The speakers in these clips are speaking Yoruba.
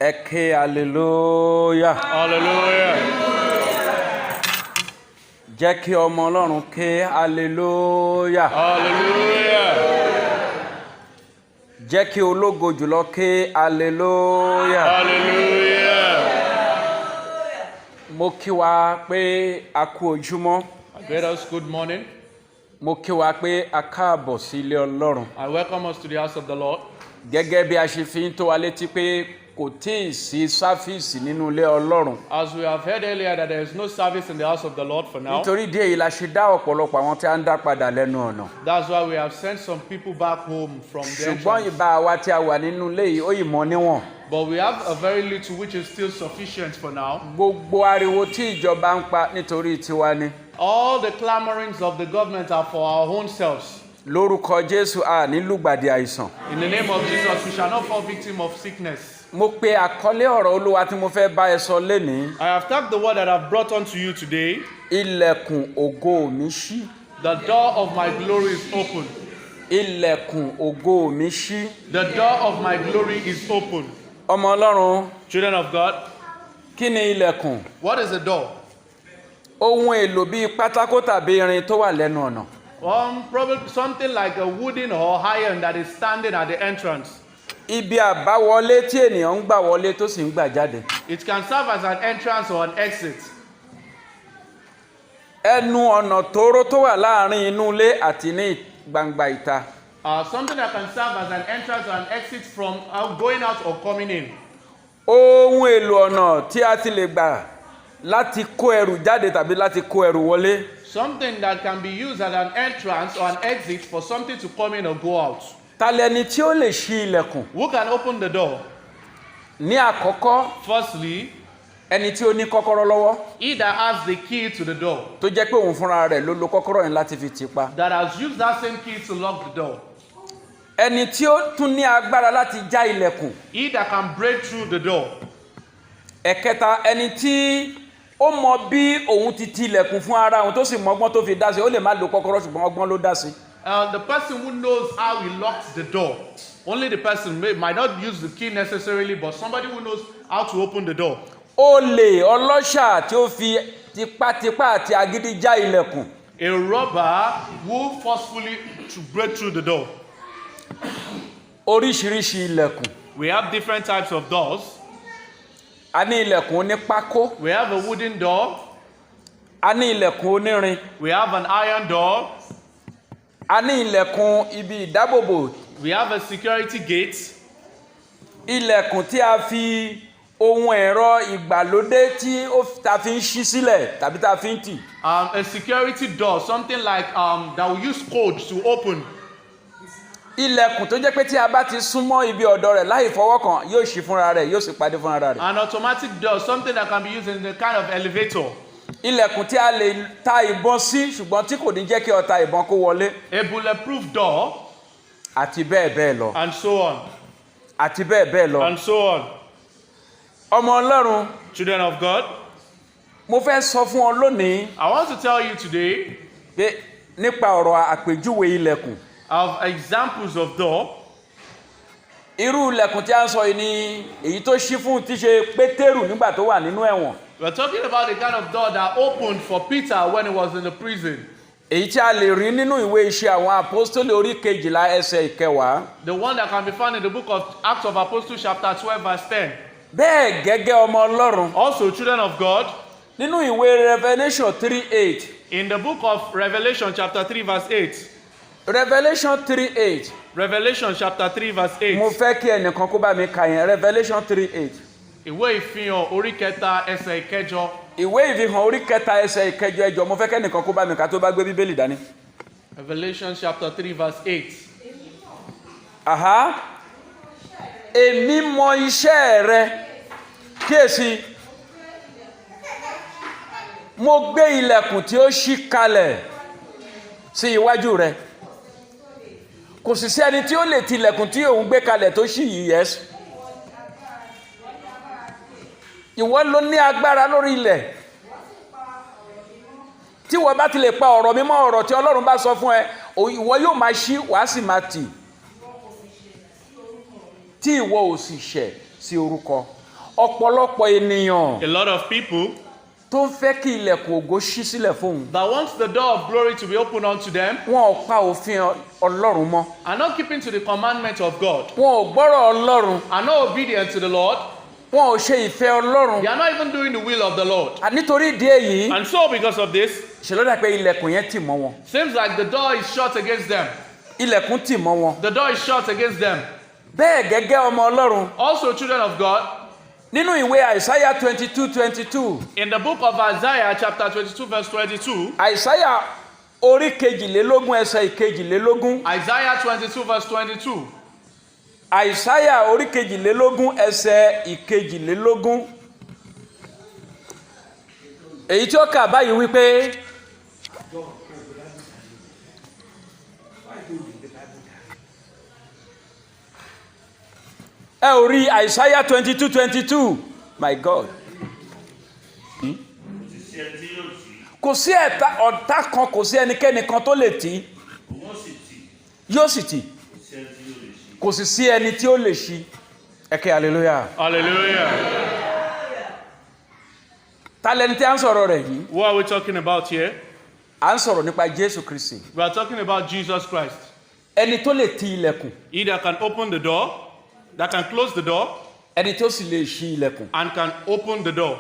Eke hallelujah. Hallelujah. Jẹ́ kí ọmọ Ọlọ́run ké hallelujah. Hallelujah. Jẹ́ kí ológo jùlọ ké hallelujah. Hallelujah. Mo kí wa pé a kú ojúmọ́. I bid us good morning. Mo kí wa pé a káàbọ̀ sí ilé Ọlọ́run. I welcome us to the house of the Lord. Gẹ́gẹ́ bí a ṣe fi ń tó wa létí pé kò tíì sí sáfíìsì nínú ilé Ọlọ́run. As we have heard earlier that there is no service in the house of the Lord for now. Nítorí díẹ̀ yìí la ṣe dá ọ̀pọ̀lọpọ̀ àwọn tí a ń dá padà lẹ́nu ọ̀nà. That's why we have sent some people back home from the Ṣùgbọ́n entrance. ìbá wa tí a wà nínú ilé yìí ó yìí mọ níwọ̀n. But we have a very little which is still sufficient for now. Gbogbo ariwo tí ìjọba ń pa nítorí tiwa ni. All the clamorings of the government are for our own selves. Lórúkọ Jésù a ní lùgbàdì àìsàn. In the name of Jesus, we shall not fall victim of sickness. Mo pe àkọlé ọ̀rọ̀ Olúwa tí mo fẹ́ bá ẹ sọ lénìí. I have tagged the word that I've brought unto you today. Ilẹ̀kùn ògo mi ṣí. The door of my glory is open. Ilẹ̀kùn ògo mi ṣí. The door of my glory is open. Ọmọ Ọlọ́run, Children of God, kí ni ilẹ̀kùn? what is the door? Ohun èlò bíi pátákó tàbí irin tó wà lẹ́nu ọ̀nà. Probably something like a wooden or iron that is standing at the entrance. Ibi àbáwọlé tí ènìyàn ń gbà wọlé tó sì ń gbà jáde. It can serve as an entrance or an exit. Ẹnu ọ̀nà tóóró tó wà láàrin inú ilé àti ní gbangba ìta. Something that can serve as an entrance or an exit from going out or coming in. Ohun èlò ọ̀nà tí a ti lè gbà láti kó ẹrù jáde tàbí láti kó ẹrù wọlé. Something that can be used as an entrance or an exit for something to come in or go out. Ta lẹni tí ó lè ṣí ilẹ̀kùn? Who can open the door? Ní àkọ́kọ́, Firstly, ẹni tí ó ní kọ́kọ́rọ́ lọ́wọ́ he that has the key to the door, tó jẹ́ pé òun fúnra rẹ̀ ló lo kọ́kọ́rọ́ yẹn láti fi tì pa. that has used that same key to lock the door. Ẹni tí ó tún ní agbára láti já ilẹ̀kùn. He that can break through the door. Ẹ̀kẹta, ẹni tí ó mọ bí òun ti ti ilẹ̀kùn fún ara òun tó sì mọ ọgbọ́n tó fi dá sí, ó lè má lo kọ́kọ́rọ́ ṣùgbọ́n ọgbọ́n ló dá sí. The person who knows how he locked the door. Only the person might not use the key necessarily, but somebody who knows how to open the door. Olè ọlọ́ṣà tí ó fi tipátipá àti agídí já ilẹ̀kùn. A robber who forcefully to break through the door. Oríṣiríṣi ilẹ̀kùn. We have different types of doors. A ní ilẹ̀kùn onípákó. We have a wooden door. A ní ilẹ̀kùn onírin. We have an iron door. A ní ilẹ̀kùn ibi ìdábòbò. We have a security gate. Ilẹ̀kùn tí a fi ohun ẹ̀rọ ìgbàlódé tí ta fi ń ṣí sílẹ̀ tàbí ta fi ń tì. A security door, something like that we use code to open. Ilẹ̀kùn tó jẹ́ pé tí a bá ti súnmọ́ ibi ọ̀dọ̀ rẹ̀ láì fọwọ́ kàn yóò ṣí fúnra rẹ̀ yóò sì padé fúnra rẹ̀. An automatic door, something that can be used in the kind of elevator. Ilẹ̀kùn tí a lè ta ìbọn sí ṣùgbọ́n tí kò ní jẹ́ kí ọta ìbọn kó wọlé. A bulletproof door. Àti bẹ́ẹ̀ bẹ́ẹ̀ lọ. And so on. Àti bẹ́ẹ̀ bẹ́ẹ̀ lọ. And so on. Ọmọ Ọlọ́run. Children of God. Mo fẹ́ sọ fún ọ lónìí. I want to tell you today. Pé nípa ọ̀rọ̀ àpèjúwe ilẹ̀kùn. Of examples of door. Irú ilẹ̀kùn tí a ń sọ yìí ni èyí tó ṣí fún tí ṣe Pétérù nígbà tó wà nínú ẹ̀wọ̀n. We're talking about the kind of door that opened for Peter when he was in the prison. Èyí tí a lè rí nínú ìwé Iṣẹ́ àwọn Àpọ́stélì orí 12 ẹsẹ̀ 10. The one that can be found in the book of Acts of Apostles chapter 12 verse 10. Bẹ́ẹ̀ gẹ́gẹ́ ọmọ Ọlọ́run. Also, children of God. Nínú ìwé Revelation 3:8. In the book of Revelation chapter 3 verse 8. Revelation 3:8. Revelation chapter 3 verse 8. Mo fẹ́ kí ẹnìkan kó bá mi kà yẹn. Revelation 3:8. Ìwé ìfihàn orí kẹta ẹsẹ̀ ìkẹjọ. Ìwé ìfihàn orí kẹta ẹsẹ̀ ìkẹjọ ẹjọ mo fẹ́ kí ẹnìkan kó bá mi kà tó bá gbé Bíbélì dání. Revelation chapter 3 verse 8. Aha. Èmi mọ iṣẹ́ rẹ. Kíyèsí. Mo gbé ilẹ̀kùn tí ó ṣí kalẹ̀ sí iwájú rẹ. Kò sì sí ẹni tí ó lè ti ilẹ̀kùn tí òun gbé kalẹ̀ tó ṣí yìí yes. Ìwọ ló ní agbára lórí ilẹ̀. Tí wọ́n bá ti lè pa ọ̀rọ̀ mímọ́ ọ̀rọ̀ tí Ọlọ́run bá sọ fún ẹ, ìwọ yóò máa ṣí wàá sì máa tì. Tí ìwọ ò sì ṣẹ̀ sí orúkọ ọ̀pọ̀lọpọ̀ ènìyàn A lot of people tó ń fẹ́ kí ilẹ̀kùn ògo ṣí sílẹ̀ fóun that wants the door of glory to be opened unto them wọn ò pa òfin Ọlọ́run mọ́, are not keeping to the commandment of God, wọn ò gbọ́rọ̀ Ọlọ́run, are not obedient to the Lord, wọn ò ṣe ìfẹ́ Ọlọ́run. they are not even doing the will of the Lord. Nítorí ìdí èyí And so because of this, ṣe ló dà pé ilẹ̀kùn yẹn tì mọ́ wọn, seems like the door is shut against them. ilẹ̀kùn tì mọ́ wọn. The door is shut against them. Bẹ́ẹ̀ gẹ́gẹ́ ọmọ Ọlọ́run Also, children of God, nínú ìwé Àìsáyà 22:22 in the book of Isaiah chapter 22 verse 22, Àìsáyà orí kejìlélógún ẹsẹ̀ ìkejìlélógún Isaiah 22 verse 22, Àìsáyà orí kejìlélógún ẹsẹ̀ ìkejìlélógún èyí tí ó kà báyìí wípé ẹ ò rí Àìsáyà 22:22 my God kò sí ọ̀tá kan, kò sí ẹnikẹ́ni kan tó lè tì yóò sì tì, kò sì sí ẹni tí ó lè ṣí. Ẹ ké hallelujah. hallelujah. Ta lẹni tí a ń sọ̀rọ̀ rẹ̀ yìí? What are we talking about here? À ń sọ̀rọ̀ nípa Jésù Kristi, We are talking about Jesus Christ. ẹni tó lè ti ilẹ̀kùn, He that can open the door, that can close the door, ẹni tó sì lè ṣí ilẹ̀kùn, and can open the door.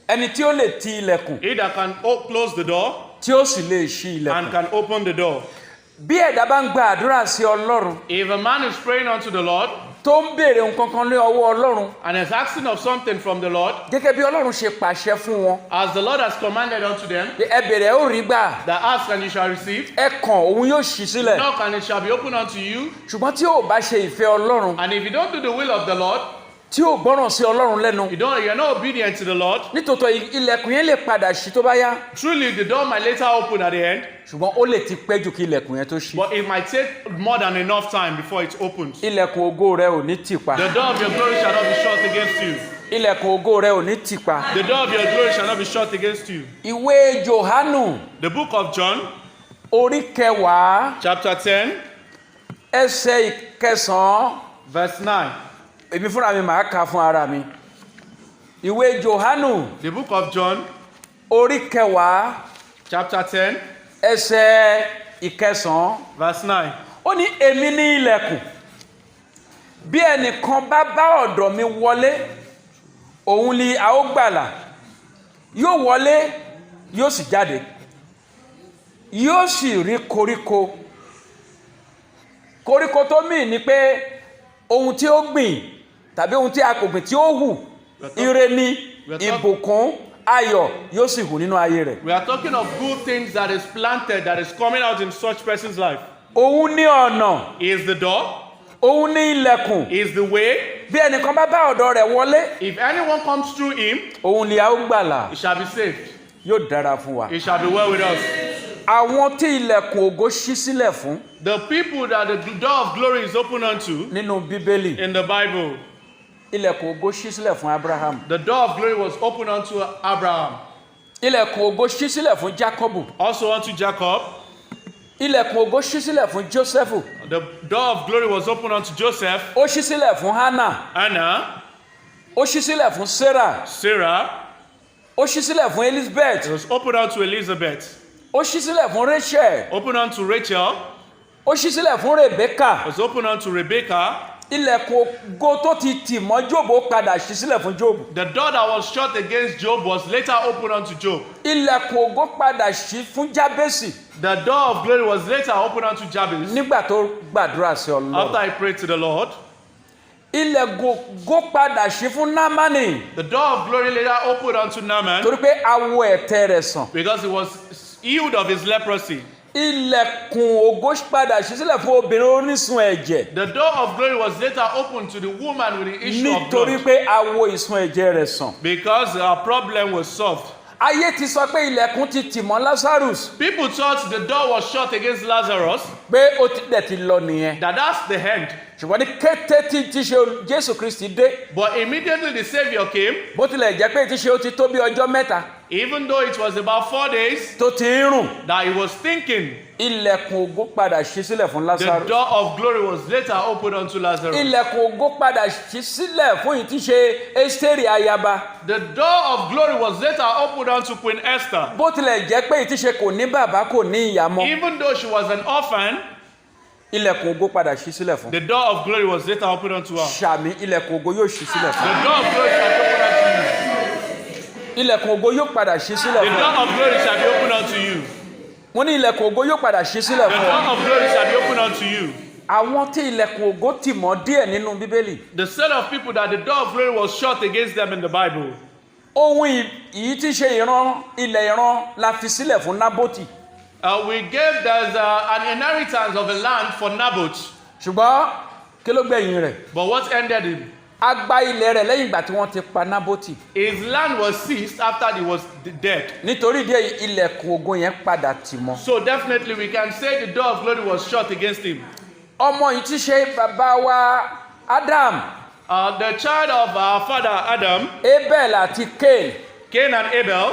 ẹni tí ó lè ti ilẹ̀kùn He that can close the door, tí ó sì lè ṣí and ilẹ̀kùn. can open the door. Bí ẹ̀dá bá ń gba àdúrà sí Ọlọ́run If a man is praying unto the Lord, tó ń béèrè nǹkan kan ní ọwọ́ Ọlọ́run and is asking of something from the Lord, gẹ́gẹ́ bí Ọlọ́run ṣe pàṣẹ fún wọn, as the Lord has commanded unto them, pé ẹ béèrè ẹ ó rí gbà, that ask and you shall receive, ẹ kàn òun yóò ṣí sílẹ̀. knock and it shall be opened unto you. Ṣùgbọ́n tí ò bá ṣe ìfẹ́ Ọlọ́run, And if you don't do the will of the Lord, tí ò gbọ́ràn sí Ọlọ́run lẹ́nu, you're not obedient to the Lord, nítòótọ́ ilẹ̀kùn yẹn lè padà ṣí tó bá yá, truly the door might later open at the end, ṣùgbọ́n ó lè ti pẹ́ jù kí ilẹ̀kùn yẹn tó ṣí. but it might take more than enough time before it opens. Ilẹ̀kùn ògo rẹ ò ní tì pa. The door of your glory shall not be shut against you. Ilẹ̀kùn ògo rẹ ò ní tì pa. The door of your glory shall not be shut against you. Ìwé Jòhánù The book of John, orí kẹwàá chapter 10, ẹsẹ̀ ìkẹsàn-án, verse 9. èmi fúnra mi màá kà fún ara mi. Ìwé Jòhánù The book of John, orí kẹwàá chapter 10, ẹsẹ̀ ìkẹsàn-án. verse 9. Ó ní èmi ní ilẹ̀kùn, bí ẹnìkan bá bá ọ̀dọ̀ mi wọlé òun ni a ó gbàlà, yóò wọlé yóò sì jáde, yóò sì rí koríko. Koríko tó mì ní pé ohun tí ó gbìn tàbí ohun tí a kò gbìn tí ó hù, ire ni, ìbùkún, ayọ̀ yóò sì hù nínú ayé rẹ̀. We are talking of good things that is planted, that is coming out in such person's life. Òun ní ọ̀nà, He is the door, òun ní ilẹ̀kùn, He is the way. bí ẹnìkan bá bá ọ̀dọ̀ rẹ̀ wọlé If anyone comes through Him, òun ni a ó gbàlà, he shall be saved. yóò dára fún wa. It shall be well with us. Àwọn tí ilẹ̀kùn ògo ṣí sílẹ̀ fún The people that the door of glory is open unto nínú Bíbélì, in the Bible, ilẹ̀kùn ògo ṣí sílẹ̀ fún Abraham, the door of glory was open unto Abraham, ilẹ̀kùn ògo ṣí sílẹ̀ fún Jákọ́bù, also unto Jacob. ilẹ̀kùn ògo ṣí sílẹ̀ fún Jósẹ́fù, The door of glory was open unto Joseph, ó ṣí sílẹ̀ fún Hánà, Anna, ó ṣí sílẹ̀ fún Sarah, Sarah. ó ṣí sílẹ̀ fún Elizabeth, It was open unto Elizabeth, ó ṣí sílẹ̀ fún Rachel, open unto Rachel, ó ṣí sílẹ̀ fún Rebecca. was open unto Rebecca. Ilẹ̀kùn ògo tó ti tì mọ́ Jóòbù ó padà ṣí sílẹ̀ fún Jóòbù. The door that was shut against Job was later opened unto Job. Ilẹ̀kùn ògo padà ṣí fún Jábésì The door of glory was later opened unto Jabez nígbà tó gbàdúrà sí after Ọlọ́run. he prayed to the Lord. Ilẹ̀kùn ògo padà ṣí fún Námánì The door of glory later opened unto Naaman torí pé awọ ẹ̀tẹ̀ rẹ̀ sàn. because he was healed of his leprosy. Ilẹ̀kùn ògo padà ṣí sílẹ̀ fún obìnrin onísun ẹ̀jẹ̀ The door of glory was later opened to the woman with the issue of nítorí blood pé awọ ìsun ẹ̀jẹ̀ rẹ̀ sàn. because her problem was solved. Ayé ti sọ pé ilẹ̀kùn ti tì mọ́ Lazarus People thought the door was shut against Lazarus, pé ó ti dẹ̀ ti lọ nìyẹn. that that's the end. ṣùgbọ́n ní kété tí tíṣe Jésù Kristi dé But immediately the Savior came, bó tilẹ̀ jẹ́ pé tíṣe ó ti tó bí ọjọ́ mẹ́ta even though it was about 4 days tó ti ń rùn that he was thinking, ilẹ̀kùn ògo padà ṣí sílẹ̀ fún the Lásárù door of glory was later opened unto Lazarus. ilẹ̀kùn ògo padà ṣí sílẹ̀ fún ìtíṣe Ẹ́sítérì ayaba The door of glory was later opened unto Queen Esther. bó tilẹ̀ jẹ́ pé ìtíṣe kò ní bàbá kò ní ìyá mọ́ Even though she was an orphan, ilẹ̀kùn ògo padà ṣí sílẹ̀ fún the door of glory was later opened unto her. ṣàmì ilẹ̀kùn ògo yóò ṣí sílẹ̀ fún The door of glory shall be opened unto you. ilẹ̀kùn ògo yóò padà ṣí sílẹ̀ The fún door of glory shall be opened unto you. wọ́n ní ilẹ̀kùn ògo yóò padà ṣí sílẹ̀ The fún door of glory shall be opened unto you. àwọn tí ilẹ̀kùn ògo tì mọ́ díẹ̀ nínú Bíbélì The set of people that the door of glory was shut against them in the Bible. ohun yìí tí ṣe ìran ilẹ̀ ìran la fi sílẹ̀ fún Nábótì We gave there's an inheritance of a land for Naboth. ṣùgbọ́n kí ló gbẹ̀yìn rẹ̀ But what ended him? a gba ilẹ̀ rẹ̀ lẹ́yìn ìgbà tí wọ́n ti pa Nábótì His land was seized after he was dead. nítorí ìdí èyí ilẹ̀kùn ògo yẹn padà tì mọ́ So definitely we can say the door of glory was shut against him. ọmọ yìí tí ṣe bàbá wa Adam The child of our father Adam, Abel àti Cain Cain and Abel,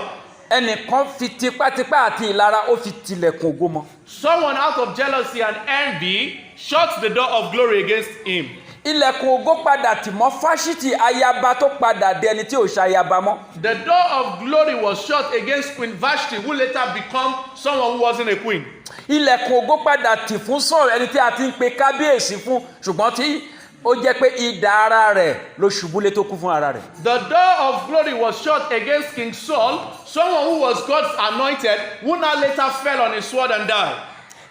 ẹnìkan fi tipátipá àti ìlara ó fi tilẹ̀kùn ògo mọ́ someone out of jealousy and envy shut the door of glory against him. ilẹ̀kùn ògo padà tì mọ́ Fáṣítì ayaba tó padà di ẹni tí ò ṣe ayaba mọ́ The door of glory was shut against Queen Vashti, who later became someone who wasn't a queen. ilẹ̀kùn ògo padà tì fún Sọ́ọ̀lù ẹni tí a ti ń pe kábíyèsí fún ṣùgbọ́n tí ó jẹ́ pé idà ara rẹ̀ ló ṣubúlé tó kú fún ara rẹ̀ The door of glory was shut against King Saul, someone who was God's anointed, who now later fell on his sword and died.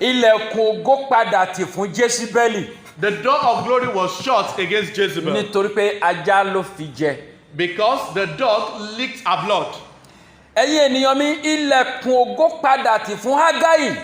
ilẹ̀kùn ògo padà tì fún Jésíbẹ́lì The door of glory was shut against Jezebel nítorí pé ajá ló fi jẹ because the dog licked her blood. ẹ̀yin ènìyàn mi ilẹ̀kùn ògo padà tì fún Hágáì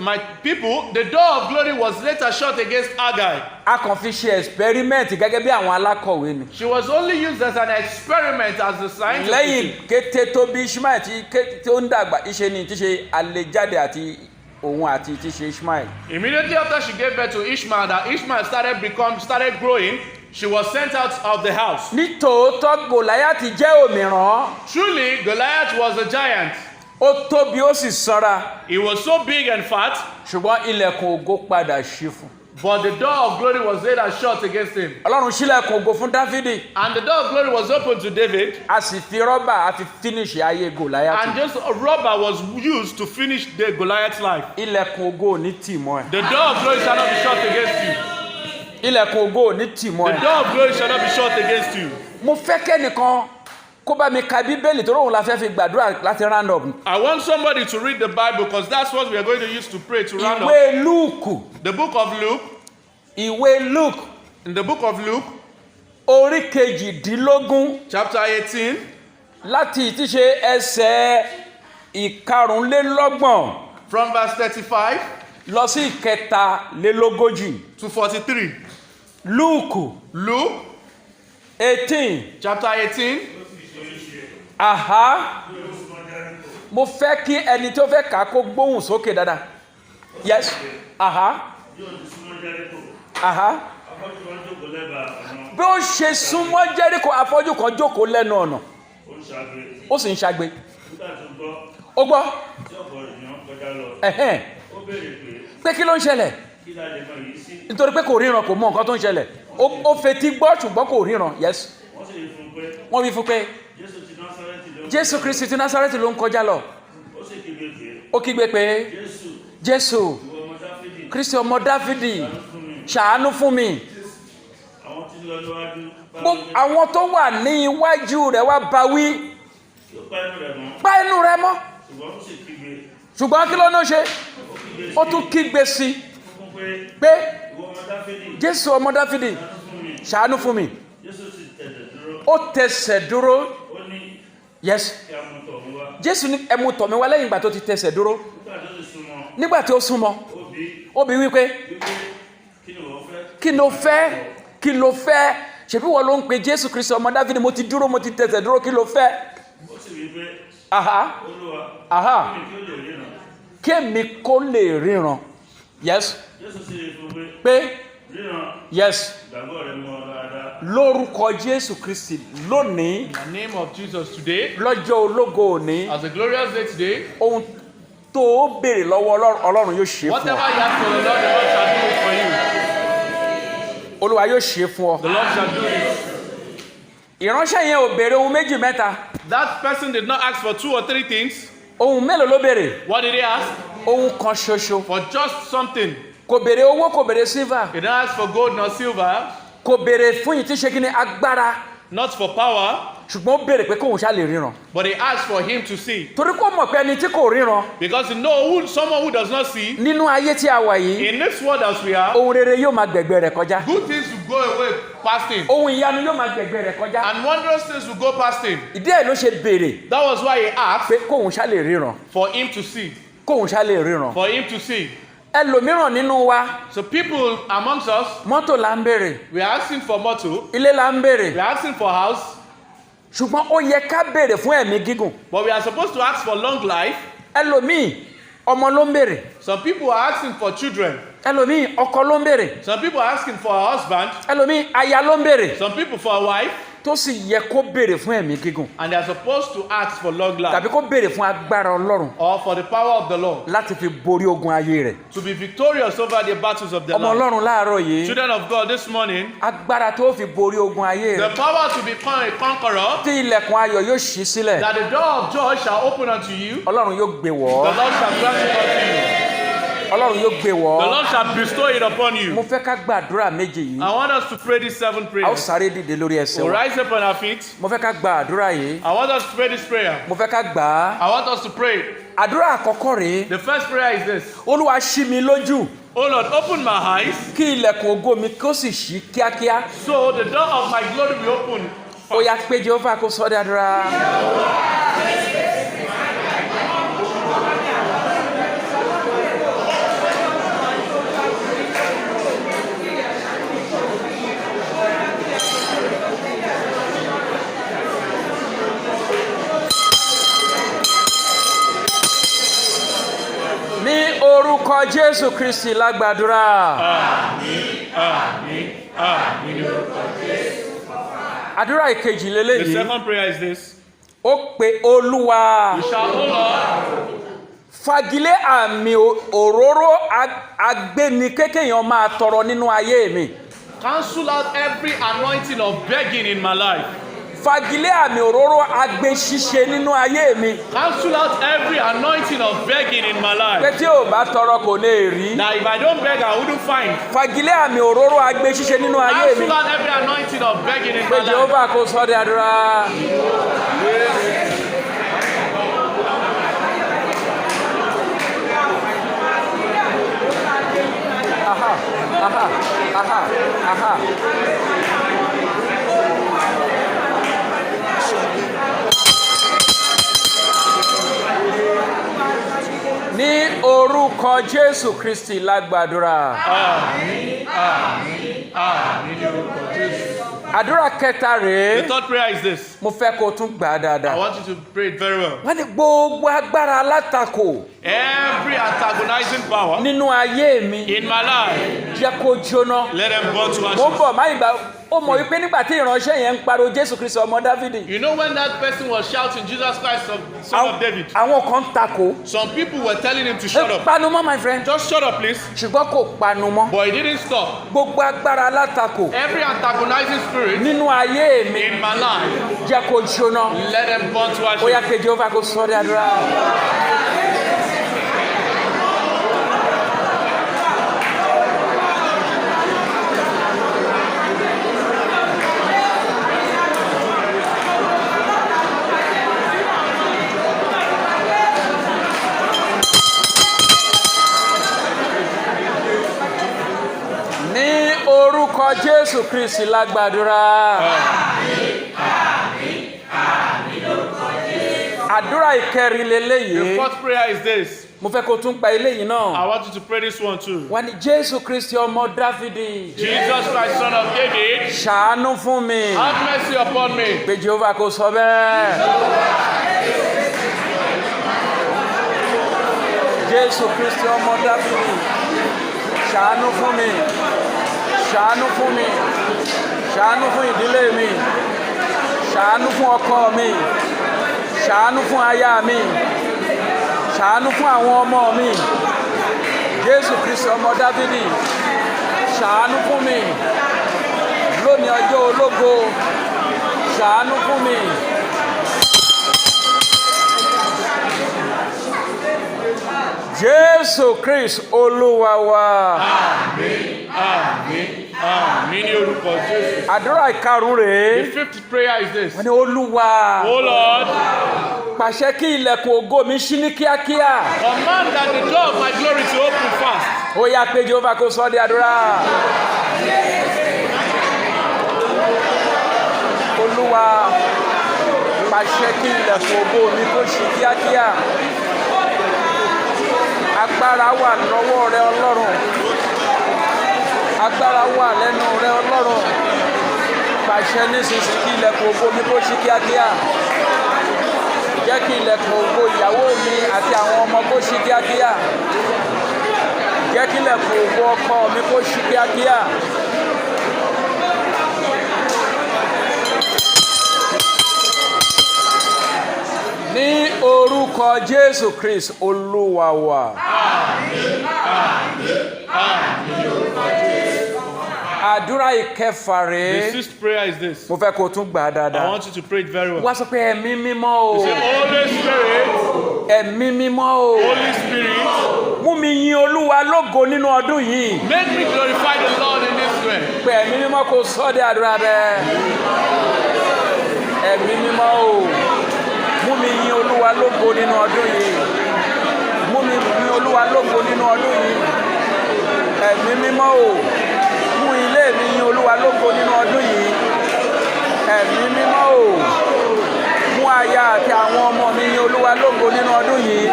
My people, the door of glory was later shut against Haggai. a kàn fi ṣe experiment gẹ́gẹ́ bí àwọn alákọ̀wé ni She was only used as an experiment as the scientist. lẹ́yìn kété tó bí Ishmael tí ó ń dàgbà iṣẹ́ ni tí ṣe àlejàde àti òun àti tí ṣe Ishmael Immediately after she gave birth to Ishmael, that Ishmael started growing, she was sent out of the house. nítòótọ́ Gòláyátì jẹ́ òmìrán Truly, Goliath was a giant. ó tóbi ó sì sanra He was so big and fat, ṣùgbọ́n ilẹ̀kùn ògo padà ṣí fún but the door of glory was later shut against him. Ọlọ́run ṣílẹ̀kùn ògo fún Dáfídì And the door of glory was opened to David, a sì fi rọ́bà a fi fínísì ayé Gòláyátì and just a rubber was used to finish the Goliath's life. ilẹ̀kùn ògo ò ní tì mọ́ ẹ The door of glory shall not be shut against you. ilẹ̀kùn ògo ò ní tì mọ́ The ẹ door of glory shall not be shut against you. mo fẹ́ kẹ́nìkan kó bá mi ka Bíbélì tó rọrùn la fẹ́ fi gbàdúrà láti round up I want somebody to read the Bible because that's what we are going to use to pray to round up. ìwé Lúùkù The book of Luke, ìwé Lúùkù in the book of Luke, orí kejìdínlógún chapter 18, láti ìtíṣe ẹsẹ̀ ìkarùnlélọ́gbọ̀n from verse 35 lọ sí ìkẹtàlélógójì to 43. Lúùkù Luke, 18 chapter 18. aha mo fẹ́ kí ẹni tó fẹ́ kà á kó gbóhùn sókè dáadáa yes aha aha bí ó ṣe súnmọ́ Jẹ́ríkò afọ́jú kan jókòó lẹ́nu ọ̀nà ó sì ń ṣagbe ó gbọ́ ẹ̀hẹ́n pé kí ló ń ṣẹlẹ̀ nítorí pé kò ríran kò mọ nǹkan tó ń ṣẹlẹ̀ ó fetí gbọ́ ṣùgbọ́n kò ríran yes wọ́n wí fún pé Jésù Kristi ti Násárẹ́tì ló ń kọjá lọ ó kígbe pé Jésù Kristi ọmọ Dáfídì ṣàánú fún mi àwọn tó wà ní iwájú rẹ̀ wá bá wí pa ẹnu rẹ̀ mọ́ ṣùgbọ́n kí ló ní ó ṣe ó tún kígbe sí pé Jésù ọmọ Dáfídì ṣàánú fún mi ó tẹsẹ̀ dúró yes Jésù ní ẹ mú tọ̀ mí wá lẹ́yìn ìgbà tó ti tẹsẹ̀ dúró nígbà tí ó súnmọ́ ó bi wípé kí ló fẹ́ ṣebí wọ́n ló ń pe Jésù Kristi ọmọ Dáfídì mo ti dúró mo ti tẹsẹ̀ dúró kí ló fẹ́ aha kí èmi kó lè ríran yes pé Yes. Lórúkọ Jésù Kristi lónìí. In the name of Jesus today, Lọ́jọ́ ológo òní. as a glorious day today, Ohun tó o béèrè lọ́wọ́ Ọlọ́run yóò ṣe fún whatever ọ. you ask for the Lord shall do it for you. Olúwa yóò ṣe fún The ọ. Lord shall do it. Ìránṣẹ́ yẹn ò béèrè ohun méjì mẹ́ta. That person did not ask for 2 or 3 things. Ohun mélòó ló béèrè? What did he ask? Ohun kan ṣoṣo. For just something. Kò béèrè owó, kò béèrè silver. He didn't ask for gold nor silver, Kò béèrè fún yìí tí ṣe kí ni agbára. not for power, Ṣùgbọ́n ó béèrè pé kóun ṣá lè ríran. but he asked for him to see. Torí kó mọ̀ pé ẹni tí kò ríran Because you know someone who does not see, nínú ayé tí a wà yìí, in this world as we are, ohun rere yóò máa gbẹ̀gbẹ̀ rẹ̀ kọjá. good things will go away past him. Ohun ìyanu yóò máa gbẹ̀gbẹ̀ rẹ̀ kọjá. And wondrous things will go past him. Ìdí ẹ̀ ló ṣe béèrè That was why he asked pé kóun ṣá lè ríran. for him to see. Kóun ṣá lè ríran. For him to see. Ẹlòmíràn nínú wa, So people amongst us, mọ́tò là ń béèrè, we are asking for motor, ilé là ń béèrè. we are asking for house, Ṣùgbọ́n ó yẹ ká béèrè fún ẹ̀mí gígùn. but we are supposed to ask for long life. Ẹlòmíì ọmọ ló ń béèrè. Some people are asking for children. Ẹlòmíì ọkọ ló ń béèrè. Some people are asking for a husband. Ẹlòmíì aya ló ń béèrè. Some people for a wife. Tó sì yẹ kó béèrè fún ẹ̀mí gígùn. And they are supposed to ask for long life. Tàbí kó béèrè fún agbára Ọlọ́run Or for the power of the Lord. láti fi borí ogun ayé rẹ̀. To be victorious over the battles of the Ọmọ Lord. Ọlọ́run láàárọ̀ yìí, Children of God, this morning, agbára tó fi borí ogun ayé the rẹ̀. power to become a conqueror, Tí ilẹ̀kùn ayọ̀ yóò ṣí sílẹ̀, that the door of joy shall open unto you, Ọlọ́run yóò gbé wọ̀ the ọ́. Lord shall grant it unto Ọlọ́run yóò gbé wọ̀ you. The ọ́. Lord shall bestow it upon Mo you. fẹ́ ká gbàdúrà méje yìí. I want us to pray these 7 A ó prayers. sáré dìde lórí ẹsẹ̀ We'll wa. rise up on our feet. Mo fẹ́ ká gba àdúrà yìí. I want us to pray this prayer. Mo fẹ́ ká gbà á. I want us to pray. Àdúrà àkọ́kọ́ rèé. The first prayer is this. Olúwa ṣí mi lójú. Oh Lord, open my eyes Kí ilẹ̀kùn ògo mi kó sì ṣí kíákíá. so the door of my glory be open. Ó yá pé Jehova kó sọ́ dáadáa. Ní orúkọ Jésù Kristi lágbàdúrà. Àdúrà ìkejì The lélẹ́yìí. second prayer is this. Ó pe Olúwa. You shall, O Lord, Fagilé àmì òróró agbéni kékèèyàn máa tọrọ nínú ayé mi. cancel out every anointing of begging in my life. Fagilé àmì òróró agbé ṣíṣe nínú ayé mi. Cancel out every anointing of begging in my Pé life. tí ò bá tọrọ kò lè rí. Now, if I don't beg, I wouldn't find. Fagilé àmì òróró agbé ṣíṣe nínú ayé mi. Cancel out every anointing of begging in Pé my life. Jehova kó sọ́ di àdúrà. Aha, aha, aha, aha. Ní orúkọ Jésù Kristi lágbàdúrà. Àdúrà kẹta The rèé. third prayer is this. Mo fẹ́ kó o tún gbà á I dáadáa. want you to pray it very well. Wọ́n ní gbogbo agbára alátakò Every antagonizing power nínú ayé mi in my life, jẹ́ kó jóná. let them burn to Mo ń ashes. bọ̀ máa ìgbà ó mọ̀ wípé nígbà tí ìránṣẹ́ yẹn ń pariwo Jésù Kristi ọmọ Dáfídì. You know when that person was shouting, Jesus Christ, son of David, Àwọn kan takò. some people were telling him to shut up. Panu mọ́ my friend. Just shut up, please. Ṣùgbọ́n kò panu mọ́. But he didn't stop. Gbogbo agbára alátakò Every antagonizing spirit nínú ayé mi in my life, jẹ́ kó jóná. let them burn to Ó yá ashes. pé Jehova kó sọ́ di àdúrà. Ní orúkọ Jésù Kristi lágbàdúrà. Àdúrà ìkẹrin The leléyìí. fourth prayer is this. Mo fẹ́ kó tún pa eléyìí náà. I want you to pray this one too. Wọ́n ní Jésù Kristi ọmọ Dáfídì. Jesus Christ, son of David, Ṣàánú fún mi. have mercy upon me. Pé Jehova kó sọ bẹ́ẹ̀. Jésù Kristi ọmọ Dáfídì. Ṣàánú fún mi. ṣàánú fún mi ṣàánú fún ìdílé mi ṣàánú fún ọkọ mi ṣàánú fún aya mi ṣàánú fún àwọn ọmọ mi Jésù Kristi ọmọ Dáfídì ṣàánú fún mi lónìí ọjọ́ ológo ṣàánú fún mi. Jésù Kristi Olúwa wa. Àmín, àmín, àmín ní orúkọ Jésù. Àdúrà ìkarùn rèé. The fifth prayer is this. Wọ́n ní Olúwa. Oh Lord, Pàṣẹ kí ilẹ̀kùn ògo mi ṣí ní kíákíá. command that the door of my glory to open fast. Ó yá pé Jehova kó sọ di àdúrà. Olúwa pàṣẹ kí ilẹ̀kùn ògo mi kó ṣí kíákíá. Agbára wà lọ́wọ́ rẹ Ọlọ́run. Agbára wà lẹ́nu rẹ Ọlọ́run. Pàṣẹ nísinsìnyí kí ilẹ̀kùn ògo mi kó ṣí kíákíá. Jẹ́ kí ilẹ̀kùn ògo ìyàwó mi àti àwọn ọmọ kó ṣí kíákíá. Jẹ́ kí ilẹ̀kùn ògo ọkọ mi kó ṣí kíákíá. Ní orúkọ Jésù Kristi Olúwa wa. Àdúrà ìkẹfà The rèé. sixth prayer is this. Mo fẹ́ kó o tún gbà á I dáadáa. want you to pray it very well. Wá sọ pé ẹ̀mí mímọ́ o. Say, Holy Spirit, Ẹ̀mí mímọ́ o. Holy Spirit, Mú mi yin Olúwa lógo nínú ọdún yìí. make me glorify the Lord in this way. Pé ẹ̀mí mímọ́ kó sọ de àdúrà bẹ́ẹ̀. Ẹ̀mí mímọ́ o. Mú mi yin Olúwa lógo nínú ọdún yìí. Mú mi yin Olúwa lógo nínú ọdún yìí. Ẹ̀mí mímọ́ o. Mú ilé mi yin Olúwa lógo nínú ọdún yìí. Ẹ̀mí mímọ́ o. Mú aya àti àwọn ọmọ mi yin Olúwa lógo nínú ọdún yìí.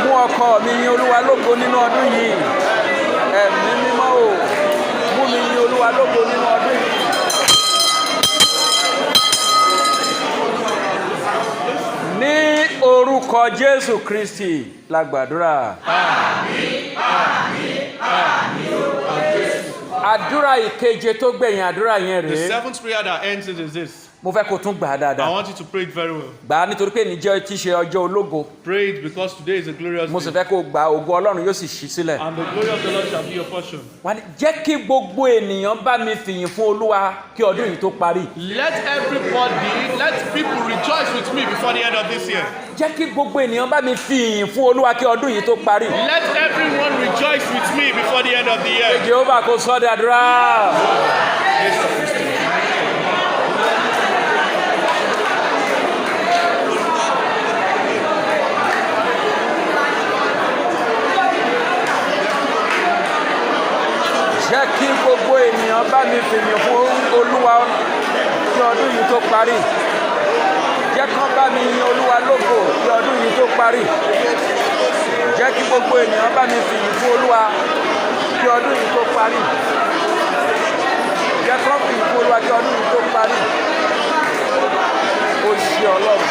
Mú ọkọ mi yin Olúwa lógo nínú ọdún yìí. Ẹ̀mí mímọ́ o. Mú mi yin Olúwa lógo nínú ọdún yìí. Ní orúkọ Jésù Kristi la gbàdúrà. Àdúrà ìkeje tó gbẹ̀yìn àdúrà yẹn The rèé. seventh prayer that ends it is this. Mo fẹ́ kó tún gbà á I dáadáa. want you to pray it very well. Gbà á nítorí pé níjẹ́ tí ṣe ọjọ́ ológo. Pray it because today is a glorious Mo sì day. fẹ́ kó gbà ògo Ọlọ́run yóò sì ṣí sílẹ̀. And the glory of the Lord shall be your portion. Wá ní jẹ́ kí gbogbo ènìyàn bá mi fìyìn fún Olúwa kí ọdún yìí tó parí. Let people rejoice with me before the end of this year. Jẹ́ kí gbogbo ènìyàn bá mi fìyìn fún Olúwa kí ọdún yìí tó parí. Let everyone rejoice with me before the end of the year. Jehova kó sọ de àdúrà. Jẹ́ kí gbogbo ènìyàn bá mi fìyìn fún Olúwa kí ọdún yìí tó parí. Jẹ́ kán bá mi yin Olúwa lógo kí ọdún yìí tó parí. Jẹ́ kí gbogbo ènìyàn bá mi fìyìn fún Olúwa kí ọdún yìí tó parí. Jẹ́ kán fìyìn fún Olúwa kí ọdún yìí tó parí. Ó ṣe Ọlọ́run.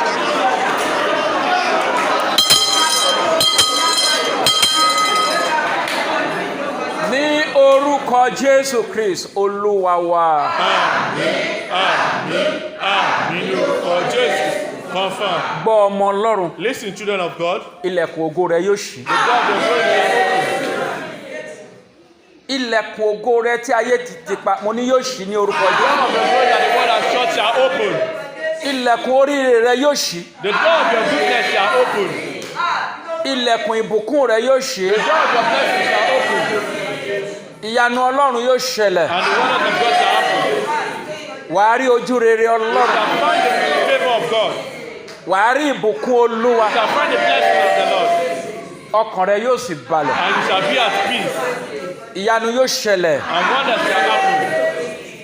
Ní orúkọ Jésù Kristi Olúwa wa. Confirm. Gbọ́ ọmọ Ọlọ́run. Listen, children of God. Ilẹ̀kùn ògo rẹ yóò ṣí. The God of glory is open. Ilẹ̀kùn ògo rẹ tí ayé ti pa mo ní yóò ṣí ní orúkọ The Jésù. door of the glory that the world has shut shall open. Ilẹ̀kùn oríire rẹ yóò ṣí. The door of your goodness shall open. Ilẹ̀kùn ìbùkún rẹ yóò ṣí. The door of your blessing shall open. Ìyanu Ọlọ́run yóò ṣẹlẹ̀. And the wonders of God shall happen. Wàá rí ojú rere You Ọlọ́run. shall find the favor of God. Wàá rí ìbùkún Olúwa. You shall find the blessing of the Lord. Ọkàn rẹ yóò sì balẹ̀. And you shall be at peace. Ìyanu yóò ṣẹlẹ̀. And wonders shall happen.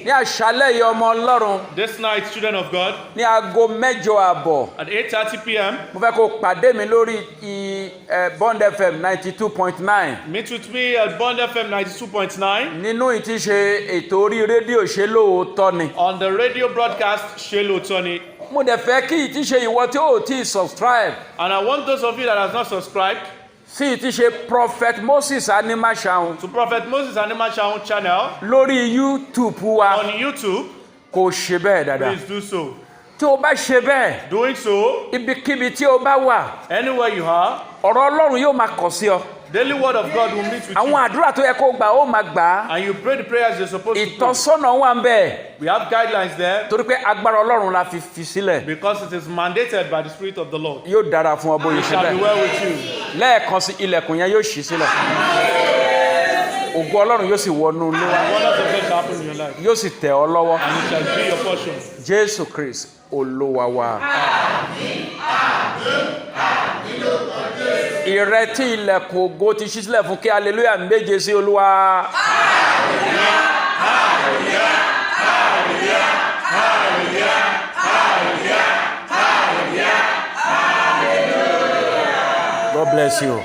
Ní àṣálẹ́ yìí ọmọ Ọlọ́run This night, children of God, ní aago 8:30 at 8:30 p.m., mo fẹ́ kó pàdé mi lórí Bond FM 92.9 meet with me at Bond FM 92.9 nínú ìtíṣe ètò orí rédíò ṣe lóòótọ́ ni. on the radio broadcast Shelo Tony. Mo dẹ̀ fẹ́ kí ìtíṣe ìwọ tí ó ti subscribe And I want those of you that have not subscribed, sí ti ṣe prophet Moses Animashaun to Prophet Moses Animashaun channel lórí YouTube wa on YouTube. kò ṣe bẹ́ẹ̀ dáadáa. Please do so. Tí o bá ṣe bẹ́ẹ̀, Doing so, ibikíbi tí o bá wà, anywhere you are, ọ̀rọ̀ Ọlọ́run yóò máa kàn sí ọ. daily word of God will meet with Àwọn you. àdúrà tó yẹ kó gbà ó máa gbà á. And you pray the prayers you're supposed to pray. Ìtọ́sọ́nà wà ń bẹ̀. We have guidelines there Torí pé agbára Ọlọ́run la fi sílẹ̀. because it is mandated by the Spirit of the Lord. Yóò dára fún ọ bóyá It ṣe shall be bẹ́ẹ̀. well with you. Lẹ́ẹ̀kan sí ilẹ̀kùn yẹn yóò ṣí sílẹ̀. Ògo Ọlọ́run yóò sì wọnú ilé wa. Wonders of God shall happen in your life. Yóò sì tẹ̀ ọ́ lọ́wọ́. And it shall be your portion. Jésù Kristi Olúwa wa. Ìrètí ilẹ̀kùn ògo ti ṣí sílẹ̀ fún kí hallelujah méje sí Olúwa. God bless you.